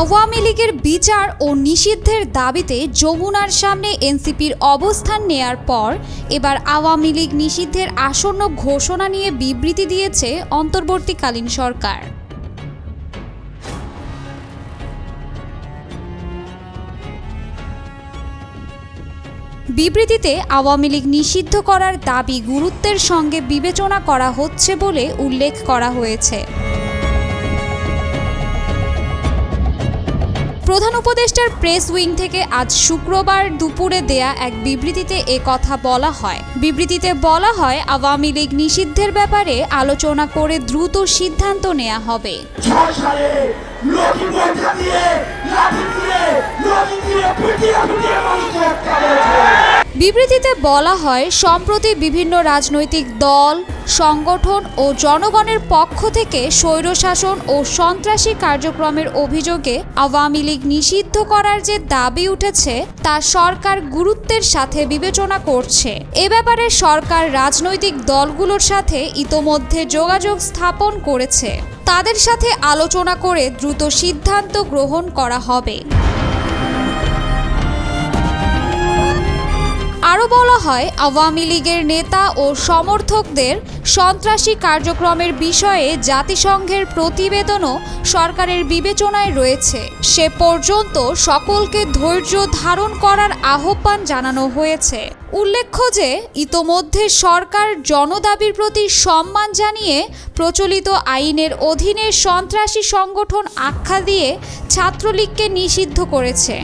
আওয়ামী লীগের বিচার ও নিষিদ্ধের দাবিতে যমুনার সামনে এনসিপির অবস্থান নেয়ার পর এবার আওয়ামী লীগ নিষিদ্ধের আসন্ন ঘোষণা নিয়ে বিবৃতি দিয়েছে অন্তর্বর্তীকালীন সরকার। বিবৃতিতে আওয়ামী লীগ নিষিদ্ধ করার দাবি গুরুত্বের সঙ্গে বিবেচনা করা হচ্ছে বলে উল্লেখ করা হয়েছে। প্রধান উপদেষ্টার প্রেস উইং থেকে আজ শুক্রবার দুপুরে দেয়া এক বিবৃতিতে কথা বলা হয়। বিবৃতিতে বলা হয়, আওয়ামী লীগ নিষিদ্ধের ব্যাপারে আলোচনা করে দ্রুত সিদ্ধান্ত নেওয়া হবে। বিবৃতিতে বলা হয়, সম্প্রতি বিভিন্ন রাজনৈতিক দল, সংগঠন ও জনগণের পক্ষ থেকে স্বৈরশাসন ও সন্ত্রাসী কার্যক্রমের অভিযোগে আওয়ামী লীগ নিষিদ্ধ করার যে দাবি উঠেছে তা সরকার গুরুত্বের সাথে বিবেচনা করছে। এ ব্যাপারে সরকার রাজনৈতিক দলগুলোর সাথে ইতোমধ্যে যোগাযোগ স্থাপন করেছে। তাদের সাথে আলোচনা করে দ্রুত সিদ্ধান্ত গ্রহণ করা হবে। আরও বলা হয়, আওয়ামী লীগের নেতা ও সমর্থকদের সন্ত্রাসী কার্যক্রমের বিষয়ে জাতিসংঘের প্রতিবেদনও সরকারের বিবেচনায় রয়েছে। সে পর্যন্ত সকলকে ধৈর্য ধারণ করার আহ্বান জানানো হয়েছে। উল্লেখ্য যে ইতোমধ্যে সরকার জনদাবির প্রতি সম্মান জানিয়ে প্রচলিত আইনের অধীনে সন্ত্রাসী সংগঠন আখ্যা দিয়ে ছাত্রলীগকে নিষিদ্ধ করেছে।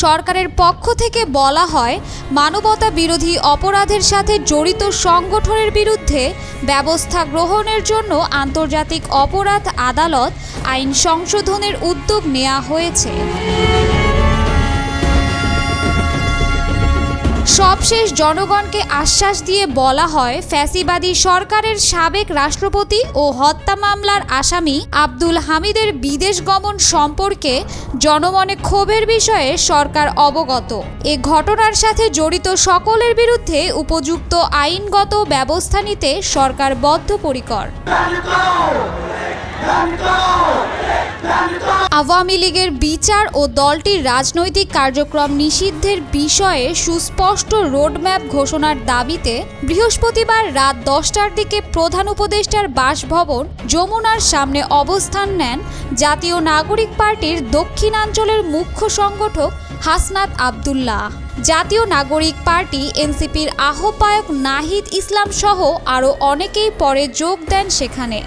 সরকারের পক্ষ থেকে বলা হয়, মানবতা বিরোধী অপরাধের সাথে জড়িত সংগঠনের বিরুদ্ধে ব্যবস্থা গ্রহণের জন্য আন্তর্জাতিক অপরাধ আদালত আইন সংশোধনের উদ্যোগ নেওয়া হয়েছে। সবশেষ জনগণকে আশ্বাস দিয়ে বলা হয়, ফ্যাসিবাদী সরকারের সাবেক রাষ্ট্রপতি ও হত্যা মামলার আসামি আব্দুল হামিদের বিদেশ গমন সম্পর্কে জনমনে ক্ষোভের বিষয়ে সরকার অবগত। এ ঘটনার সাথে জড়িত সকলের বিরুদ্ধে উপযুক্ত আইনগত ব্যবস্থা নিতে সরকার বদ্ধপরিকর। আওয়ামী লীগের বিচার ও দলটির রাজনৈতিক কার্যক্রম নিষিদ্ধের বিষয়ে সুস্পষ্ট রোডম্যাপ ঘোষণার দাবিতে বৃহস্পতিবার রাত 10টার দিকে প্রধান উপদেষ্টার বাসভবন যমুনার সামনে অবস্থান নেন জাতীয় নাগরিক পার্টির দক্ষিণাঞ্চলের মুখ্য সংগঠক হাসনাত আব্দুল্লাহ। জাতীয় নাগরিক পার্টি এনসিপির আহ্বায়ক নাহিদ ইসলাম সহ আরও অনেকেই পরে যোগ দেন সেখানে।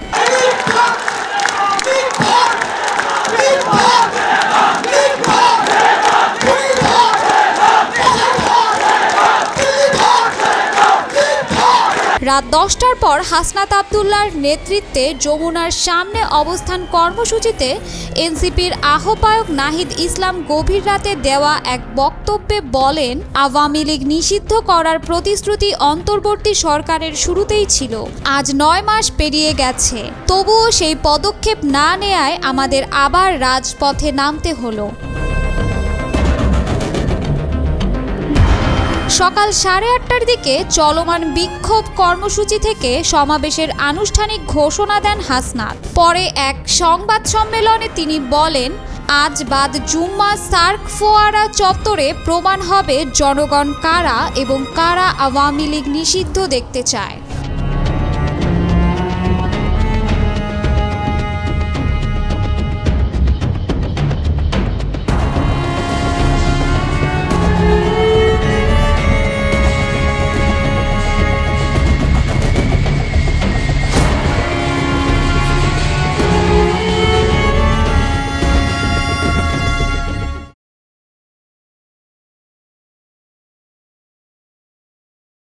রাত 10টার পর হাসনাত আব্দুল্লাহর নেতৃত্বে যমুনার সামনে অবস্থান কর্মসূচিতে এনসিপির আহ্বায়ক নাহিদ ইসলাম গভীর রাতে দেওয়া এক বক্তব্যে বলেন, আওয়ামী লীগ নিষিদ্ধ করার প্রতিশ্রুতি অন্তর্বর্তী সরকারের শুরুতেই ছিল। আজ 9 মাস পেরিয়ে গেছে, তবুও সেই পদক্ষেপ না নেয়ায় আমাদের আবার রাজপথে নামতে হলো। সকাল 8:30টার দিকে চলমান বিক্ষোভ কর্মসূচি থেকে সমাবেশের আনুষ্ঠানিক ঘোষণা দেন হাসনাত। পরে এক সংবাদ সম্মেলনে তিনি বলেন, আজ বাদ জুম্মা সার্ক ফোয়ারা চত্বরে প্রমাণ হবে জনগণ কারা এবং কারা আওয়ামী লীগ নিষিদ্ধ দেখতে চায়।